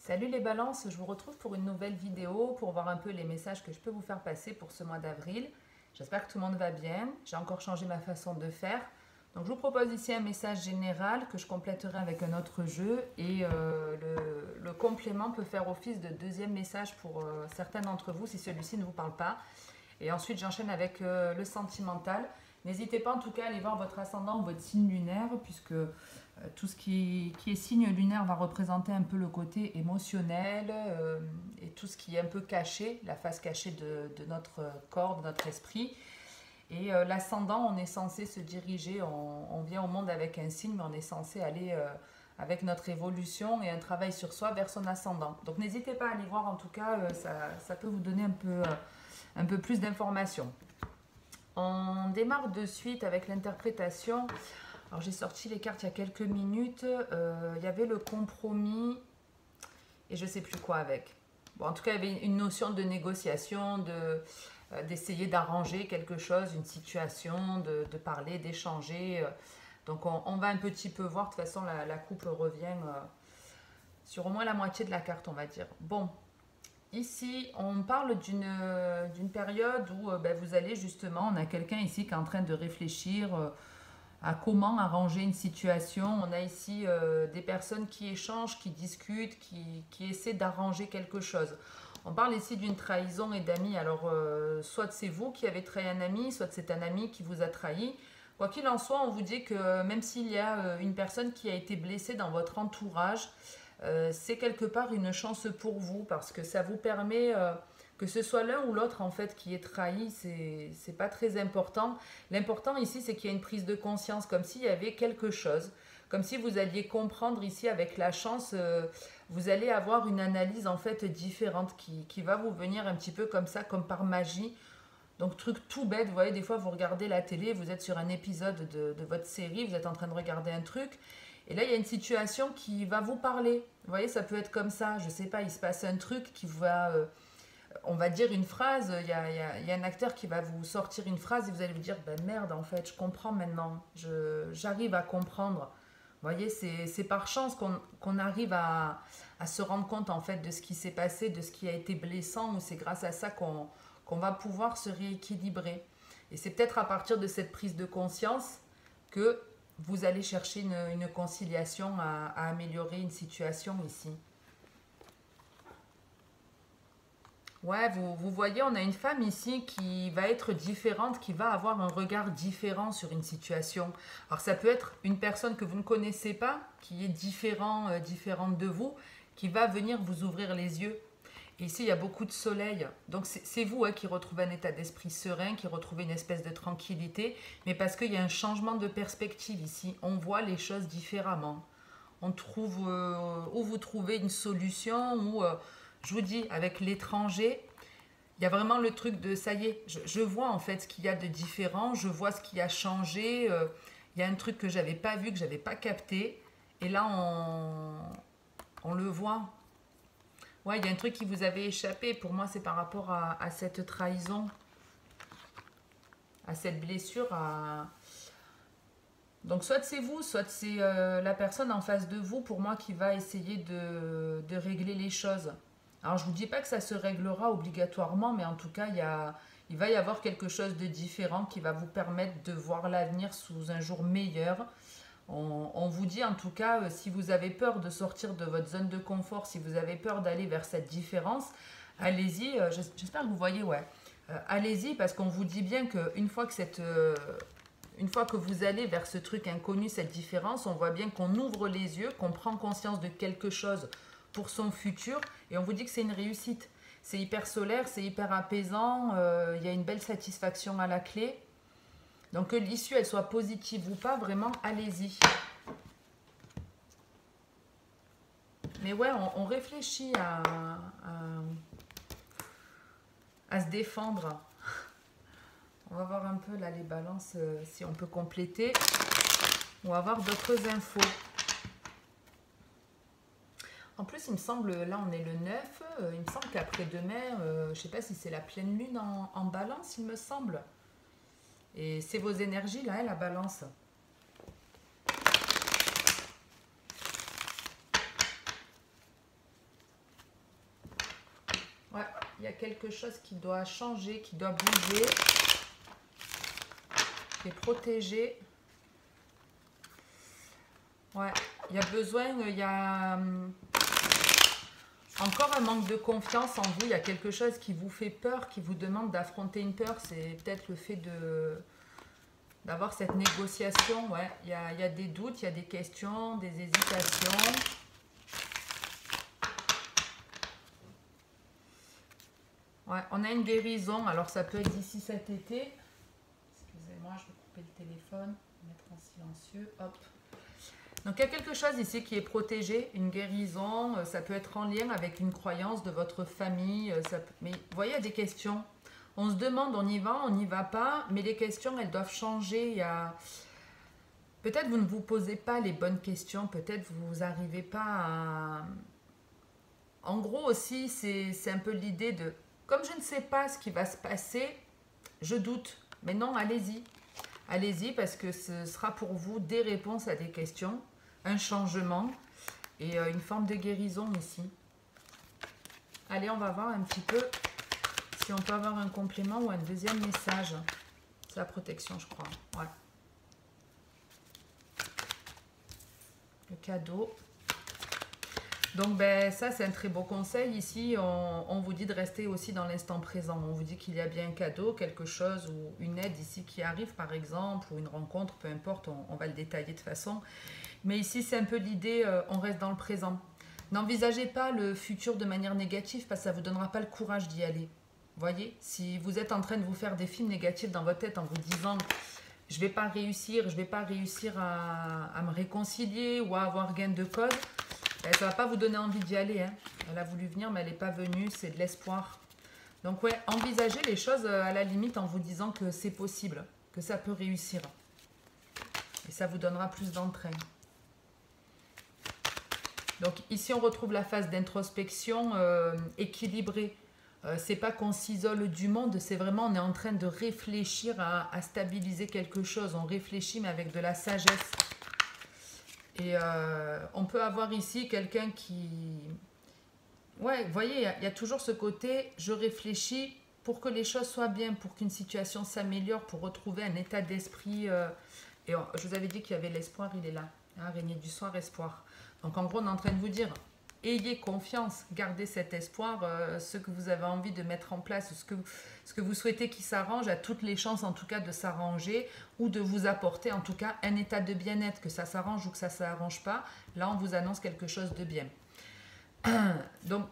Salut les balances, je vous retrouve pour une nouvelle vidéo pour voir un peu les messages que je peux vous faire passer pour ce mois d'avril. J'espère que tout le monde va bien, j'ai encore changé ma façon de faire. Donc je vous propose ici un message général que je compléterai avec un autre jeu et le complément peut faire office de deuxième message pour certains d'entre vous si celui-ci ne vous parle pas. Et ensuite j'enchaîne avec le sentimental. N'hésitez pas en tout cas à aller voir votre ascendant ou votre signe lunaire puisque tout ce qui est signe lunaire va représenter un peu le côté émotionnel et tout ce qui est un peu caché, la face cachée de notre corps, de notre esprit. Et l'ascendant, on est censé se diriger, on vient au monde avec un signe, mais on est censé aller avec notre évolution et un travail sur soi vers son ascendant. Donc n'hésitez pas à aller voir, en tout cas, ça peut vous donner un peu plus d'informations. On démarre de suite avec l'interprétation. Alors j'ai sorti les cartes il y a quelques minutes. Il y avait le compromis et je ne sais plus quoi avec. Bon, en tout cas, il y avait une notion de négociation, d'essayer d'arranger quelque chose, une situation, de parler, d'échanger. Donc on va un petit peu voir. De toute façon, la coupe revient sur au moins la moitié de la carte, on va dire. Bon. Ici, on parle d'une période où vous allez justement, on a quelqu'un ici qui est en train de réfléchir à comment arranger une situation. On a ici des personnes qui échangent, qui discutent, qui essaient d'arranger quelque chose. On parle ici d'une trahison et d'amis. Alors, soit c'est vous qui avez trahi un ami, soit c'est un ami qui vous a trahi. Quoi qu'il en soit, on vous dit que même s'il y a une personne qui a été blessée dans votre entourage, c'est quelque part une chance pour vous parce que ça vous permet que ce soit l'un ou l'autre en fait qui est trahi, c'est pas très important. L'important ici c'est qu'il y a une prise de conscience, comme s'il y avait quelque chose, comme si vous alliez comprendre ici avec la chance, vous allez avoir une analyse en fait différente qui va vous venir un petit peu comme ça, comme par magie. Donc truc tout bête, vous voyez, des fois vous regardez la télé, vous êtes sur un épisode de votre série, vous êtes en train de regarder un truc, et là il y a une situation qui va vous parler. Vous voyez, ça peut être comme ça, je sais pas, il se passe un truc qui va, on va dire une phrase, il y a un acteur qui va vous sortir une phrase et vous allez vous dire, ben merde en fait, je comprends maintenant, j'arrive à comprendre. Vous voyez, c'est par chance qu'on arrive à se rendre compte en fait de ce qui s'est passé, de ce qui a été blessant, ou c'est grâce à ça qu'on va pouvoir se rééquilibrer. Et c'est peut-être à partir de cette prise de conscience que vous allez chercher une conciliation à améliorer une situation ici. Ouais, vous voyez, on a une femme ici qui va être différente, qui va avoir un regard différent sur une situation. Alors ça peut être une personne que vous ne connaissez pas, qui est différente de vous, qui va venir vous ouvrir les yeux. Et ici, il y a beaucoup de soleil. Donc, c'est vous qui retrouvez un état d'esprit serein, qui retrouvez une espèce de tranquillité, mais parce qu'il y a un changement de perspective ici. On voit les choses différemment. On trouve où vous trouvez une solution, ou, je vous dis, avec l'étranger, il y a vraiment le truc de, ça y est, je vois en fait ce qu'il y a de différent, je vois ce qui a changé. Il y a un truc que j'avais pas vu, que j'avais pas capté, et là, on le voit. Ouais, il y a un truc qui vous avait échappé. Pour moi, c'est par rapport à cette trahison, à cette blessure. Donc, soit c'est vous, soit c'est la personne en face de vous, pour moi, qui va essayer de régler les choses. Alors, je ne vous dis pas que ça se réglera obligatoirement, mais en tout cas, il va y avoir quelque chose de différent qui va vous permettre de voir l'avenir sous un jour meilleur. On vous dit en tout cas, si vous avez peur de sortir de votre zone de confort, si vous avez peur d'aller vers cette différence, allez-y, j'espère que vous voyez, ouais. Allez-y parce qu'on vous dit bien qu'une fois une fois que vous allez vers ce truc inconnu, cette différence, on voit bien qu'on ouvre les yeux, qu'on prend conscience de quelque chose pour son futur et on vous dit que c'est une réussite. C'est hyper solaire, c'est hyper apaisant, il y a une belle satisfaction à la clé. Donc que l'issue, elle soit positive ou pas, vraiment, allez-y. Mais ouais, on réfléchit à se défendre. On va voir un peu là les balances, si on peut compléter. On va voir d'autres infos. En plus, il me semble, là on est le 9, il me semble qu'après-demain, je ne sais pas si c'est la pleine lune en balance, il me semble. Et c'est vos énergies, là, la balance. il y a quelque chose qui doit changer, qui doit bouger, qui est protégé. Ouais, il y a besoin, il y a encore un manque de confiance en vous. Il y a quelque chose qui vous fait peur, qui vous demande d'affronter une peur. C'est peut-être le fait d'avoir cette négociation. Ouais, il y a des doutes, il y a des questions, des hésitations. Ouais, on a une guérison. Alors, ça peut être d'ici cet été. Excusez-moi, je vais couper le téléphone, mettre en silencieux. Hop. Donc, il y a quelque chose ici qui est protégé, une guérison. Ça peut être en lien avec une croyance de votre famille. Mais vous voyez, il y a des questions. On se demande, on y va pas. Mais les questions, elles doivent changer. Peut-être vous ne vous posez pas les bonnes questions. Peut-être vous n'arrivez pas à... En gros aussi, c'est un peu l'idée de... Comme je ne sais pas ce qui va se passer, je doute. Mais non, allez-y. Allez-y parce que ce sera pour vous des réponses à des questions, un changement et une forme de guérison ici. Allez, on va voir un petit peu si on peut avoir un complément ou un deuxième message. C'est la protection, je crois. Ouais. Le cadeau. Donc, ben, ça, c'est un très beau conseil. Ici, on vous dit de rester aussi dans l'instant présent. On vous dit qu'il y a bien un cadeau, quelque chose ou une aide ici qui arrive, par exemple, ou une rencontre, peu importe, on va le détailler de toute façon. Mais ici, c'est un peu l'idée, on reste dans le présent. N'envisagez pas le futur de manière négative parce que ça ne vous donnera pas le courage d'y aller. Voyez, si vous êtes en train de vous faire des films négatifs dans votre tête en vous disant « je ne vais pas réussir, je ne vais pas réussir à me réconcilier ou à avoir gain de cause », ça ne va pas vous donner envie d'y aller. Hein. Elle a voulu venir, mais elle n'est pas venue. C'est de l'espoir. Donc, ouais, envisagez les choses à la limite en vous disant que c'est possible, que ça peut réussir. Et ça vous donnera plus d'entrain. Donc, ici, on retrouve la phase d'introspection équilibrée. C'est pas qu'on s'isole du monde, c'est vraiment on est en train de réfléchir à stabiliser quelque chose. On réfléchit, mais avec de la sagesse. Et on peut avoir ici quelqu'un qui... Ouais, vous voyez, il y a toujours ce côté, je réfléchis pour que les choses soient bien, pour qu'une situation s'améliore, pour retrouver un état d'esprit. Je vous avais dit qu'il y avait l'espoir, il est là. Hein, régner du soir, espoir. Donc en gros, on est en train de vous dire, ayez confiance, gardez cet espoir, ce que vous avez envie de mettre en place, ce que vous souhaitez qui s'arrange, a toutes les chances en tout cas de s'arranger ou de vous apporter en tout cas un état de bien-être, que ça s'arrange ou que ça ne s'arrange pas. Là, on vous annonce quelque chose de bien. Donc,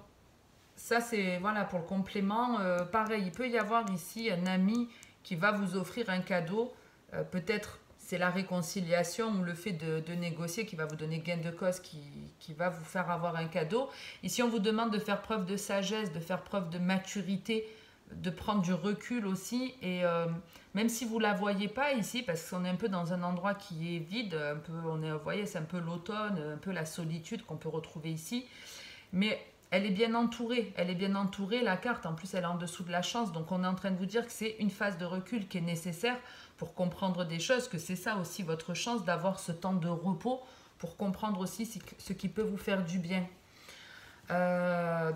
ça c'est voilà pour le complément. Pareil, il peut y avoir ici un ami qui va vous offrir un cadeau, peut-être c'est la réconciliation ou le fait de négocier qui va vous donner gain de cause, qui va vous faire avoir un cadeau. Ici, on vous demande de faire preuve de sagesse, de faire preuve de maturité, de prendre du recul aussi. Et même si vous ne la voyez pas ici, parce qu'on est un peu dans un endroit qui est vide, un peu, vous voyez, c'est un peu l'automne, un peu la solitude qu'on peut retrouver ici. Mais elle est bien entourée, la carte. En plus, elle est en dessous de la chance. Donc, on est en train de vous dire que c'est une phase de recul qui est nécessaire pour comprendre des choses, que c'est ça aussi votre chance d'avoir ce temps de repos pour comprendre aussi ce qui peut vous faire du bien.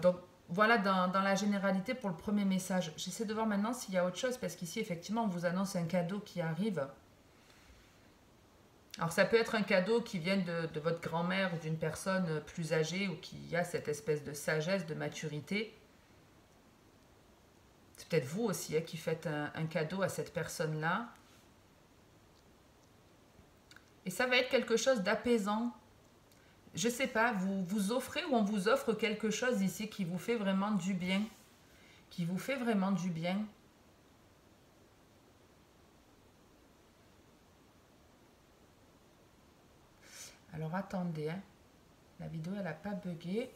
Donc, voilà dans la généralité pour le premier message. J'essaie de voir maintenant s'il y a autre chose, parce qu'ici, effectivement, on vous annonce un cadeau qui arrive. Alors, ça peut être un cadeau qui vient de votre grand-mère ou d'une personne plus âgée ou qui a cette espèce de sagesse, de maturité. C'est peut-être vous aussi qui faites un cadeau à cette personne-là. Et ça va être quelque chose d'apaisant. Je ne sais pas, vous offrez ou on vous offre quelque chose ici qui vous fait vraiment du bien. Qui vous fait vraiment du bien. Alors attendez, hein. La vidéo elle n'a pas bugué.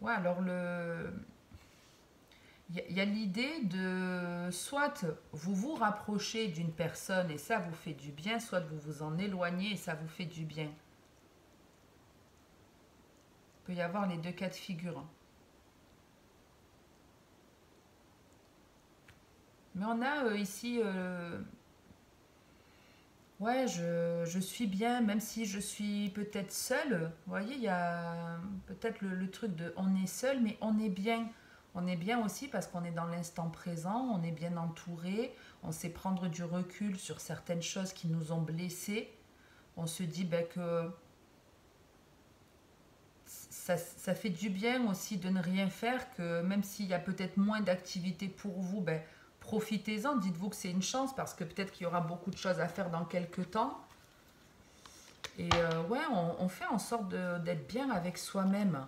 Ouais, alors il y a l'idée de soit vous vous rapprochez d'une personne et ça vous fait du bien, soit vous vous en éloignez et ça vous fait du bien. Il peut y avoir les deux cas de figure. Mais on a ici Ouais, je suis bien, même si je suis peut-être seule. Vous voyez, il y a peut-être le truc de on est seul, mais on est bien. On est bien aussi parce qu'on est dans l'instant présent, on est bien entouré, on sait prendre du recul sur certaines choses qui nous ont blessés. On se dit ben, que ça fait du bien aussi de ne rien faire, que même s'il y a peut-être moins d'activités pour vous, ben, profitez-en, dites-vous que c'est une chance parce que peut-être qu'il y aura beaucoup de choses à faire dans quelques temps. Et ouais, on fait en sorte d'être bien avec soi-même.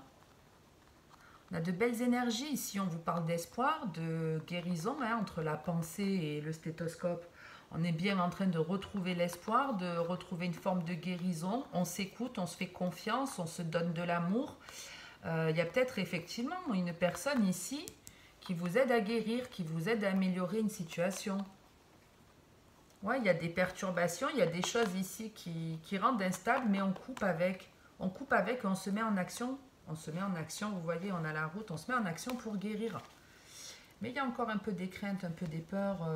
On a de belles énergies ici, on vous parle d'espoir, de guérison hein, entre la pensée et le stéthoscope. On est bien en train de retrouver l'espoir, de retrouver une forme de guérison. On s'écoute, on se fait confiance, on se donne de l'amour. Il y a peut-être effectivement une personne ici qui vous aide à guérir, qui vous aide à améliorer une situation. Ouais, il y a des perturbations, il y a des choses ici qui rendent instables, mais on coupe avec. On coupe avec et on se met en action. On se met en action, vous voyez, on a la route, on se met en action pour guérir. Mais il y a encore un peu des craintes, un peu des peurs.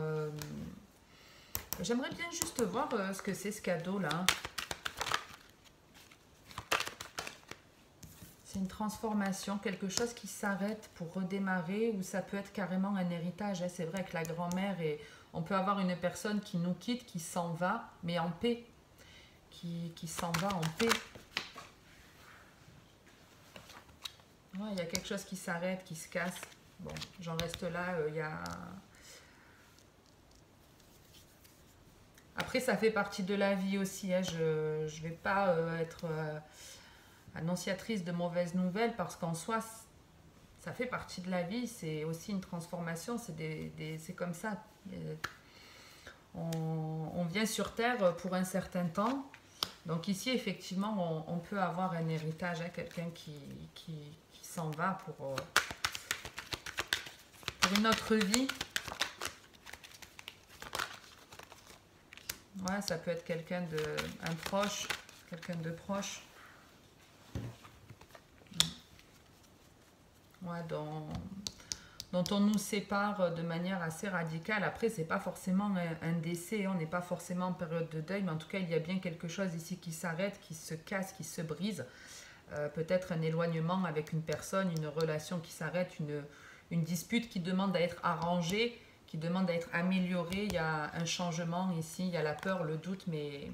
J'aimerais bien juste voir ce que c'est ce cadeau-là. C'est une transformation, quelque chose qui s'arrête pour redémarrer, ou ça peut être carrément un héritage. Hein. C'est vrai que la grand-mère, on peut avoir une personne qui nous quitte, qui s'en va, mais en paix. Qui s'en va en paix. Ouais, il y a quelque chose qui s'arrête, qui se casse. Bon, j'en reste là. Il y a... Après, ça fait partie de la vie aussi. Hein. Je ne vais pas être annonciatrice de mauvaises nouvelles parce qu'en soi, ça fait partie de la vie. C'est aussi une transformation. C'est comme ça. On vient sur Terre pour un certain temps. Donc ici, effectivement, on peut avoir un héritage, hein, quelqu'un qui s'en va pour une autre vie. Ouais, ça peut être un proche, quelqu'un de proche. Ouais, dont on nous sépare de manière assez radicale. Après, c'est pas forcément un décès, on n'est pas forcément en période de deuil, mais en tout cas, il y a bien quelque chose ici qui s'arrête, qui se casse, qui se brise. Peut-être un éloignement avec une personne, une relation qui s'arrête, une dispute qui demande à être arrangée, qui demande à être améliorée. Il y a un changement ici, il y a la peur, le doute, mais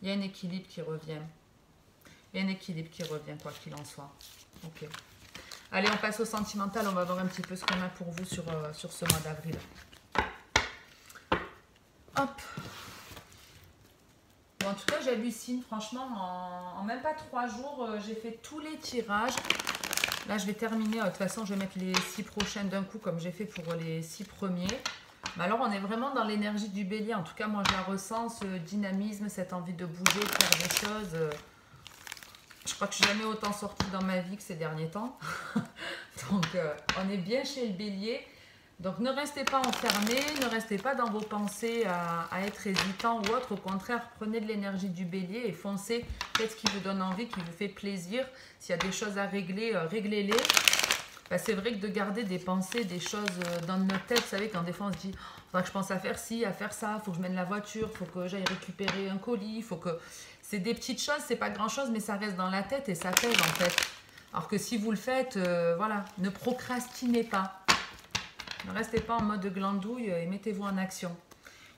il y a un équilibre qui revient. Il y a un équilibre qui revient, quoi qu'il en soit. Ok. Allez, on passe au sentimental. On va voir un petit peu ce qu'on a pour vous sur ce mois d'avril. Hop. Bon, en tout cas, j'hallucine. Franchement, en même pas 3 jours, j'ai fait tous les tirages. Là, je vais terminer. De toute façon, je vais mettre les 6 prochaines d'un coup, comme j'ai fait pour les 6 premiers. Mais alors, on est vraiment dans l'énergie du bélier. En tout cas, moi, je la ressens, ce dynamisme, cette envie de bouger, de faire des choses. Je crois que je suis jamais autant sortie dans ma vie que ces derniers temps. Donc, on est bien chez le bélier. Donc, ne restez pas enfermés, ne restez pas dans vos pensées à être hésitant ou autre. Au contraire, prenez de l'énergie du bélier et foncez. Faites ce qui vous donne envie, qui vous fait plaisir. S'il y a des choses à régler, réglez-les. Ben, c'est vrai que de garder des pensées, des choses dans notre tête, vous savez, quand des fois on se dit, il faudra que je pense à faire ci, à faire ça, il faut que je mène la voiture, il faut que j'aille récupérer un colis, il faut que... C'est des petites choses, c'est pas grand-chose, mais ça reste dans la tête et ça pèse en fait. Alors que si vous le faites, voilà, ne procrastinez pas. Ne restez pas en mode glandouille et mettez-vous en action.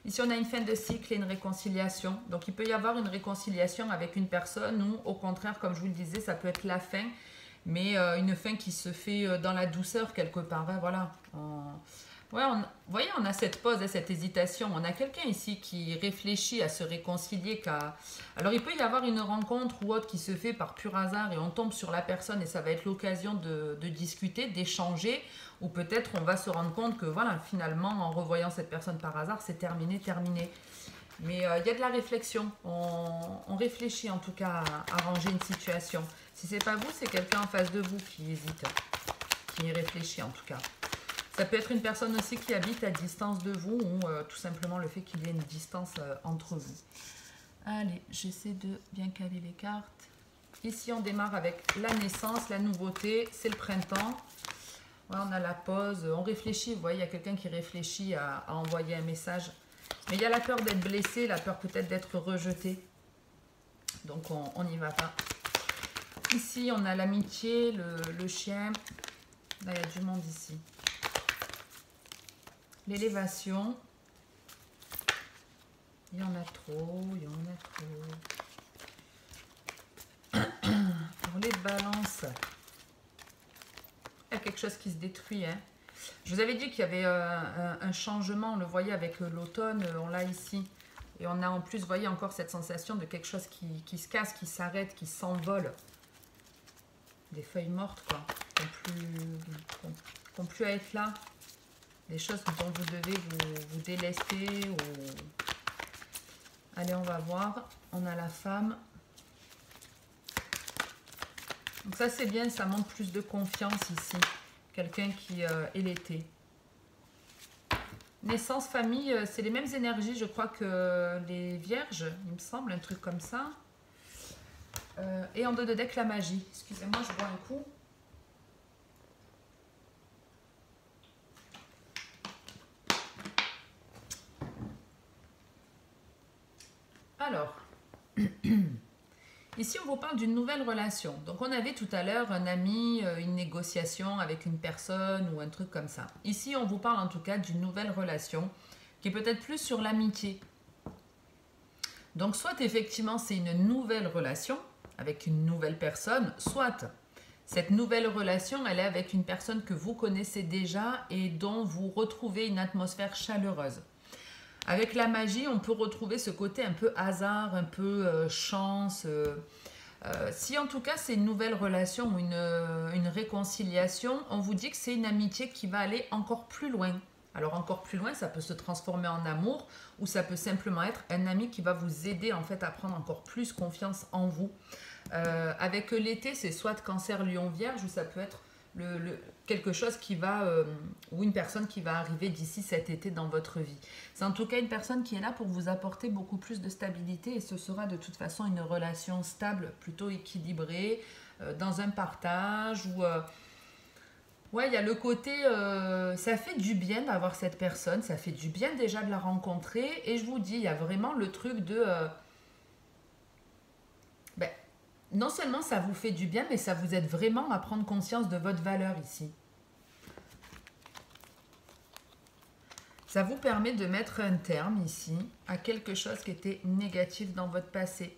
Ici, on a une fin de cycle et une réconciliation. Donc, il peut y avoir une réconciliation avec une personne ou, au contraire, comme je vous le disais, ça peut être la fin, mais une fin qui se fait dans la douceur quelque part. Hein, voilà. Ouais, vous voyez, on a cette pause, hein, cette hésitation. On a quelqu'un ici qui réfléchit à se réconcilier. Alors, il peut y avoir une rencontre ou autre qui se fait par pur hasard et on tombe sur la personne et ça va être l'occasion de discuter, d'échanger. Ou peut-être on va se rendre compte que, voilà, finalement, en revoyant cette personne par hasard, c'est terminé. Mais il y a de la réflexion. On réfléchit en tout cas à ranger une situation. Si c'est pas vous, c'est quelqu'un en face de vous qui hésite, qui réfléchit en tout cas. Ça peut être une personne aussi qui habite à distance de vous ou tout simplement le fait qu'il y ait une distance entre vous. Allez, j'essaie de bien caler les cartes. Ici, on démarre avec la naissance, la nouveauté, c'est le printemps. Ouais, on a la pause, on réfléchit. Vous voyez, il y a quelqu'un qui réfléchit à envoyer un message. Mais il y a la peur d'être blessé, la peur peut-être d'être rejeté. Donc on n'y va pas. Ici, on a l'amitié, le chien. Là, il y a du monde ici. L'élévation. Il y en a trop, il y en a trop. Pour les balances, il y a quelque chose qui se détruit. Hein. Je vous avais dit qu'il y avait un changement, on le voyait avec l'automne, on l'a ici. Et on a en plus, vous voyez, encore cette sensation de quelque chose qui se casse, qui s'arrête, qui s'envole. Des feuilles mortes, quoi, qui n'ont plus à être là. Des choses dont vous devez vous délester. Ou... Allez, on va voir. On a la femme. Donc ça, c'est bien, ça montre plus de confiance ici. Quelqu'un qui est l'été. Naissance, famille, c'est les mêmes énergies, je crois, que les vierges, il me semble, un truc comme ça. Et en dos de deck, la magie. Excusez-moi, je bois un coup. Alors, ici, on vous parle d'une nouvelle relation. Donc, on avait tout à l'heure un ami, une négociation avec une personne ou un truc comme ça. Ici, on vous parle en tout cas d'une nouvelle relation qui est peut-être plus sur l'amitié. Donc, soit effectivement, c'est une nouvelle relation avec une nouvelle personne, soit cette nouvelle relation, elle est avec une personne que vous connaissez déjà et dont vous retrouvez une atmosphère chaleureuse. Avec la magie, on peut retrouver ce côté un peu hasard, un peu chance. Si en tout cas c'est une nouvelle relation ou une réconciliation, on vous dit que c'est une amitié qui va aller encore plus loin. Alors encore plus loin, ça peut se transformer en amour ou ça peut simplement être un ami qui va vous aider en fait à prendre encore plus confiance en vous. Avec l'été, c'est soit Cancer, Lion, Vierge ou ça peut être quelque chose qui va, ou une personne qui va arriver d'ici cet été dans votre vie. C'est en tout cas une personne qui est là pour vous apporter beaucoup plus de stabilité et ce sera de toute façon une relation stable, plutôt équilibrée, dans un partage ou... ouais, il y a le côté, ça fait du bien d'avoir cette personne, ça fait du bien déjà de la rencontrer et je vous dis, il y a vraiment le truc de... non seulement ça vous fait du bien, mais ça vous aide vraiment à prendre conscience de votre valeur ici. Ça vous permet de mettre un terme ici à quelque chose qui était négatif dans votre passé.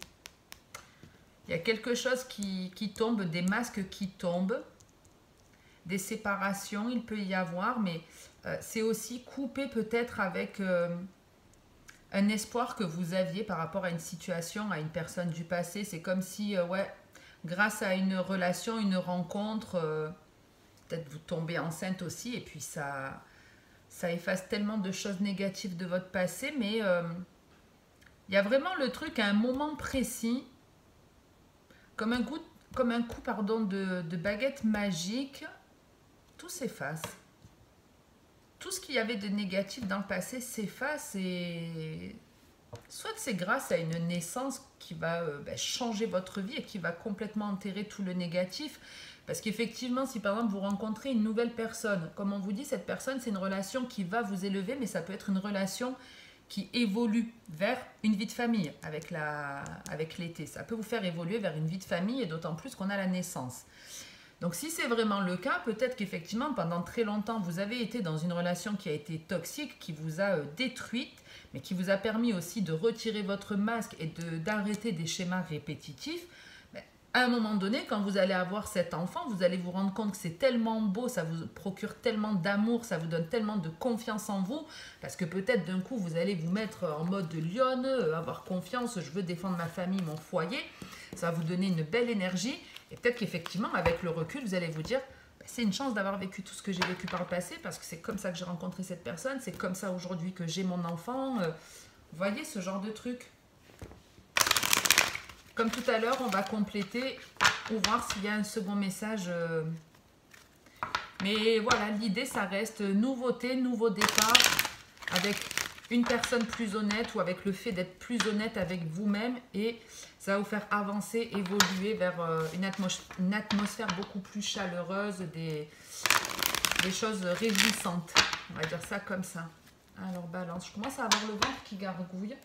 Il y a quelque chose qui tombe, des masques qui tombent, des séparations, il peut y avoir, mais c'est aussi coupé peut-être avec un espoir que vous aviez par rapport à une situation, à une personne du passé. C'est comme si, ouais, grâce à une relation, une rencontre, peut-être vous tombez enceinte aussi, et puis ça efface tellement de choses négatives de votre passé, mais il y a vraiment le truc à un moment précis, comme un coup de baguette magique, tout s'efface. Tout ce qu'il y avait de négatif dans le passé s'efface et soit c'est grâce à une naissance qui va changer votre vie et qui va complètement enterrer tout le négatif. Parce qu'effectivement, si par exemple vous rencontrez une nouvelle personne, comme on vous dit, cette personne c'est une relation qui va vous élever, mais ça peut être une relation qui évolue vers une vie de famille avec l'été. Ça peut vous faire évoluer vers une vie de famille et d'autant plus qu'on a la naissance. Donc si c'est vraiment le cas, peut-être qu'effectivement pendant très longtemps vous avez été dans une relation qui a été toxique, qui vous a détruite, mais qui vous a permis aussi de retirer votre masque et d'arrêter des schémas répétitifs. Mais à un moment donné, quand vous allez avoir cet enfant, vous allez vous rendre compte que c'est tellement beau, ça vous procure tellement d'amour, ça vous donne tellement de confiance en vous, parce que peut-être d'un coup vous allez vous mettre en mode lionne, avoir confiance, je veux défendre ma famille, mon foyer, ça va vous donner une belle énergie. Et peut-être qu'effectivement, avec le recul, vous allez vous dire, c'est une chance d'avoir vécu tout ce que j'ai vécu par le passé, parce que c'est comme ça que j'ai rencontré cette personne, c'est comme ça aujourd'hui que j'ai mon enfant. Vous voyez ce genre de truc. Comme tout à l'heure, on va compléter ou voir s'il y a un second message. Mais voilà, l'idée, ça reste nouveauté, nouveau départ, avec une personne plus honnête ou avec le fait d'être plus honnête avec vous-même et ça va vous faire avancer, évoluer vers une atmosphère beaucoup plus chaleureuse, des choses réjouissantes. On va dire ça comme ça. Alors, balance, je commence à avoir le ventre qui gargouille.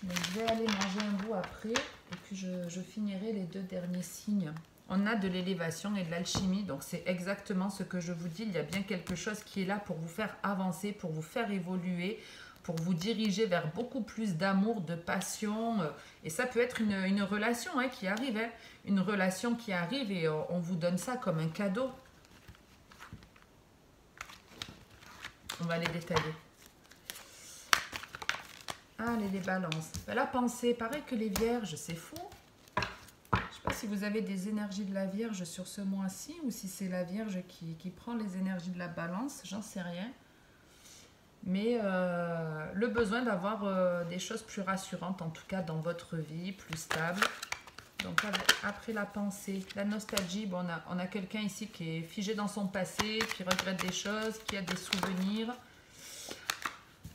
Donc, je vais aller manger un bout après. Et puis, je finirai les 2 derniers signes. On a de l'élévation et de l'alchimie. Donc, c'est exactement ce que je vous dis. Il y a bien quelque chose qui est là pour vous faire avancer, pour vous faire évoluer, pour vous diriger vers beaucoup plus d'amour, de passion. Et ça peut être une relation qui arrive. Une relation qui arrive et on vous donne ça comme un cadeau. On va les détailler. Allez, les balances. La pensée, pareil que les vierges, c'est fou. Je ne sais pas si vous avez des énergies de la Vierge sur ce mois-ci ou si c'est la Vierge qui prend les énergies de la balance, j'en sais rien. Mais le besoin d'avoir des choses plus rassurantes, en tout cas dans votre vie, plus stables. Donc après la pensée, la nostalgie, bon, on a quelqu'un ici qui est figé dans son passé, qui regrette des choses, qui a des souvenirs.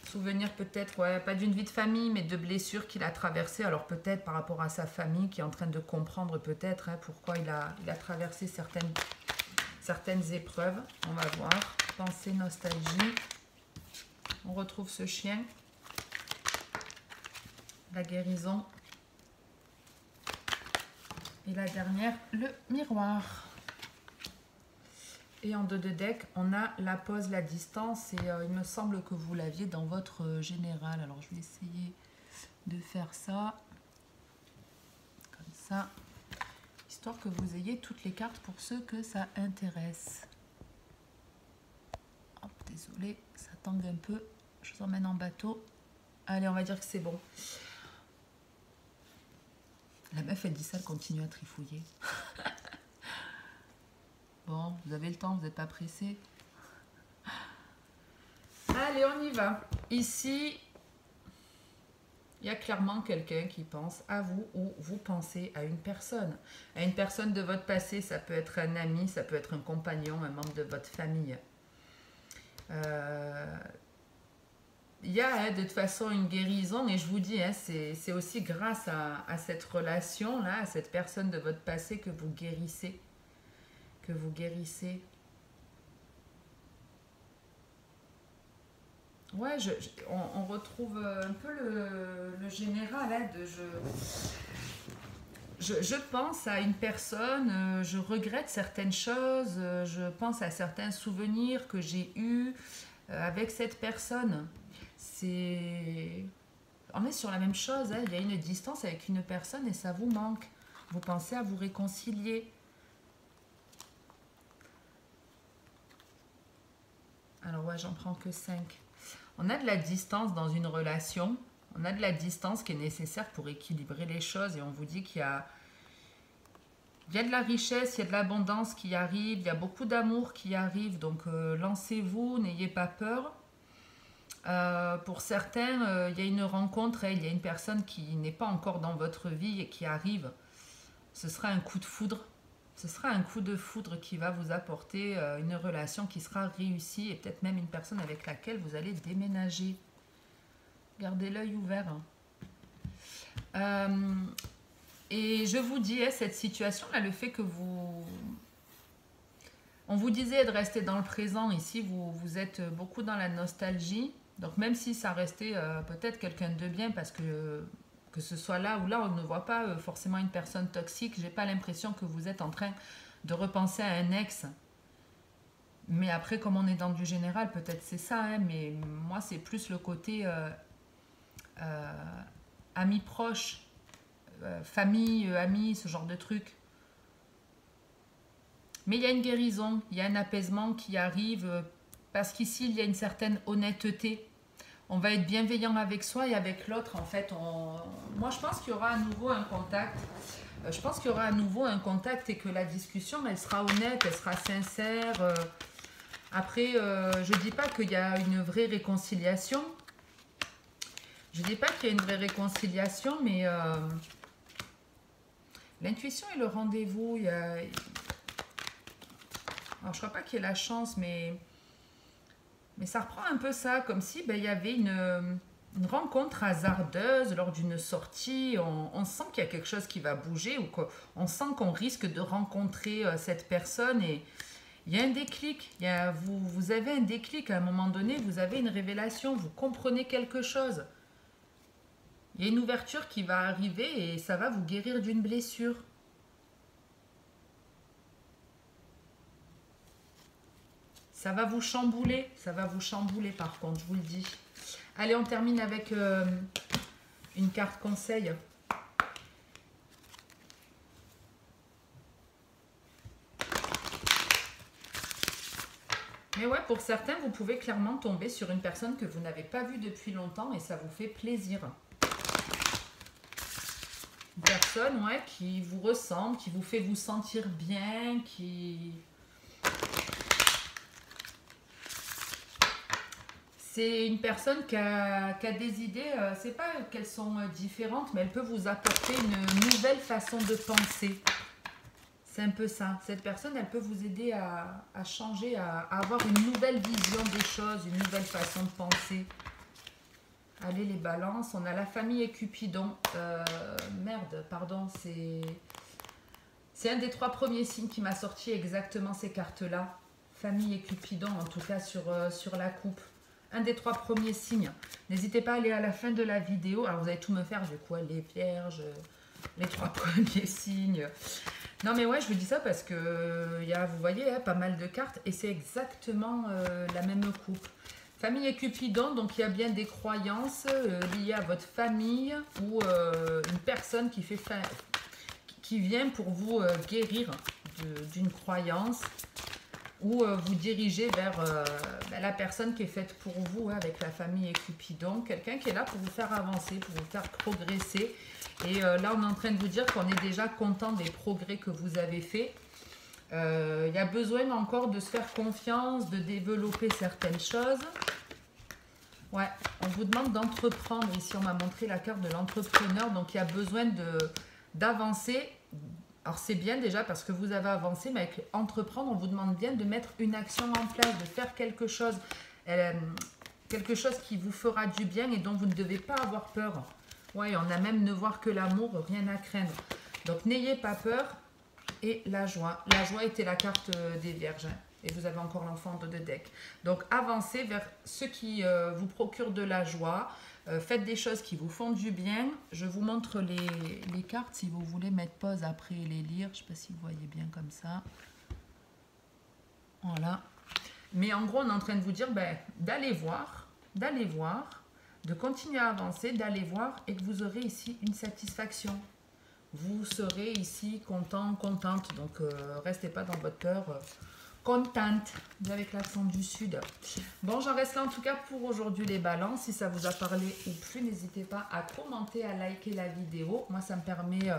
Souvenirs peut-être, ouais, pas d'une vie de famille, mais de blessures qu'il a traversées. Alors peut-être par rapport à sa famille qui est en train de comprendre peut-être pourquoi il a traversé certaines épreuves. On va voir. Pensée, nostalgie. On retrouve ce chien. La guérison. Et la dernière, le miroir. Et en 2 de deck, on a la pause, la distance. Et il me semble que vous l'aviez dans votre général. Alors, je vais essayer de faire ça. Comme ça. Histoire que vous ayez toutes les cartes pour ceux que ça intéresse. Hop, désolé, ça tangue un peu. Je vous emmène en bateau. Allez, on va dire que c'est bon. La meuf, elle dit ça, elle continue à trifouiller. Bon, vous avez le temps, vous n'êtes pas pressé. Allez, on y va. Ici, il y a clairement quelqu'un qui pense à vous ou vous pensez à une personne. À une personne de votre passé, ça peut être un ami, ça peut être un compagnon, un membre de votre famille. Il y a de toute façon une guérison et je vous dis, c'est aussi grâce à cette relation-là, à cette personne de votre passé que vous guérissez. Ouais, on retrouve un peu le général je pense à une personne, je regrette certaines choses, je pense à certains souvenirs que j'ai eus avec cette personne. On est sur la même chose, il y a une distance avec une personne et ça vous manque. Vous pensez à vous réconcilier. Alors ouais, j'en prends que 5. On a de la distance dans une relation. On a de la distance qui est nécessaire pour équilibrer les choses. Et on vous dit qu'il y a de la richesse, il y a de l'abondance qui arrive. Il y a beaucoup d'amour qui arrive. Donc lancez-vous, n'ayez pas peur. Pour certains, il y a une rencontre. Il y a une personne qui n'est pas encore dans votre vie et qui arrive. Ce sera un coup de foudre. Ce sera un coup de foudre qui va vous apporter une relation qui sera réussie et peut-être même une personne avec laquelle vous allez déménager. Gardez l'œil ouvert. Et je vous dis, cette situation-là, le fait que vous... On vous disait de rester dans le présent. Ici, vous êtes beaucoup dans la nostalgie. Donc même si ça restait peut-être quelqu'un de bien parce que ce soit là ou là, on ne voit pas forcément une personne toxique. J'ai pas l'impression que vous êtes en train de repenser à un ex. Mais après, comme on est dans du général, peut-être c'est ça. Mais moi, c'est plus le côté amis proches, famille, amis, ce genre de truc. Mais il y a une guérison, il y a un apaisement qui arrive parce qu'ici, il y a une certaine honnêteté. On va être bienveillant avec soi et avec l'autre. En fait, moi, je pense qu'il y aura à nouveau un contact. Je pense qu'il y aura à nouveau un contact et que la discussion, elle sera honnête, elle sera sincère. Après, je ne dis pas qu'il y a une vraie réconciliation. Je ne dis pas qu'il y a une vraie réconciliation, mais l'intuition et le rendez-vous, alors, je ne crois pas qu'il y ait la chance, mais ça reprend un peu ça, comme si il y avait une rencontre hasardeuse lors d'une sortie. On sent qu'il y a quelque chose qui va bouger ou qu'on sent qu'on risque de rencontrer cette personne Il y a un déclic, vous avez un déclic à un moment donné, vous avez une révélation, vous comprenez quelque chose. Il y a une ouverture qui va arriver et ça va vous guérir d'une blessure. Ça va vous chambouler par contre, je vous le dis. Allez, on termine avec une carte conseil. Mais ouais, pour certains, vous pouvez clairement tomber sur une personne que vous n'avez pas vue depuis longtemps et ça vous fait plaisir. Une personne, ouais, qui vous ressemble, qui vous fait vous sentir bien, qui... C'est une personne qui a des idées, c'est pas qu'elles sont différentes, mais elle peut vous apporter une nouvelle façon de penser. C'est un peu ça. Cette personne, elle peut vous aider à changer, à avoir une nouvelle vision des choses, une nouvelle façon de penser. Allez, les balances, on a la famille et Cupidon. Merde, pardon, c'est un des 3 premiers signes qui m'a sorti exactement ces cartes-là. Famille et Cupidon, en tout cas sur la coupe. Un des 3 premiers signes. N'hésitez pas à aller à la fin de la vidéo. Alors, vous allez tout me faire, je vais quoi, les vierges, les 3 premiers signes. Non, mais ouais, je vous dis ça parce que vous voyez, pas mal de cartes et c'est exactement la même coupe. Famille et Cupidon, donc il y a bien des croyances liées à votre famille ou une personne qui vient pour vous guérir d'une croyance ou vous diriger vers la personne qui est faite pour vous avec la famille et Cupidon. Quelqu'un qui est là pour vous faire avancer, pour vous faire progresser. Et là, on est en train de vous dire qu'on est déjà content des progrès que vous avez faits. Il y a besoin encore de se faire confiance, de développer certaines choses. Ouais, on vous demande d'entreprendre. Ici, on m'a montré la carte de l'entrepreneur. Donc, il y a besoin d'avancer. Alors, c'est bien déjà parce que vous avez avancé, mais avec entreprendre, on vous demande bien de mettre une action en place, de faire quelque chose. Quelque chose qui vous fera du bien et dont vous ne devez pas avoir peur. Ouais, on a même ne voir que l'amour, rien à craindre. Donc, n'ayez pas peur. Et la joie. La joie était la carte des vierges. Et vous avez encore l'enfant de deck. Donc, avancez vers ce qui vous procure de la joie. Faites des choses qui vous font du bien. Je vous montre les cartes si vous voulez mettre pause après les lire. Je ne sais pas si vous voyez bien comme ça. Voilà. Mais en gros, on est en train de vous dire d'aller voir, de continuer à avancer, d'aller voir et que vous aurez ici une satisfaction. Vous serez ici content, contente. Donc, restez pas dans votre peur. Contente, avec l'accent du sud. Bon, j'en reste là en tout cas pour aujourd'hui les balances. Si ça vous a parlé ou plus, n'hésitez pas à commenter, à liker la vidéo. Moi, ça me permet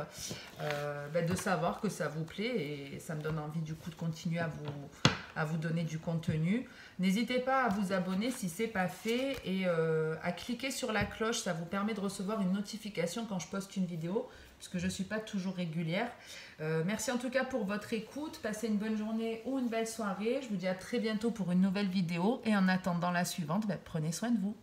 de savoir que ça vous plaît et ça me donne envie du coup de continuer à vous donner du contenu. N'hésitez pas à vous abonner si ce n'est pas fait et à cliquer sur la cloche. Ça vous permet de recevoir une notification quand je poste une vidéo, puisque je ne suis pas toujours régulière. Merci en tout cas pour votre écoute. Passez une bonne journée ou une belle soirée. Je vous dis à très bientôt pour une nouvelle vidéo. Et en attendant la suivante, prenez soin de vous.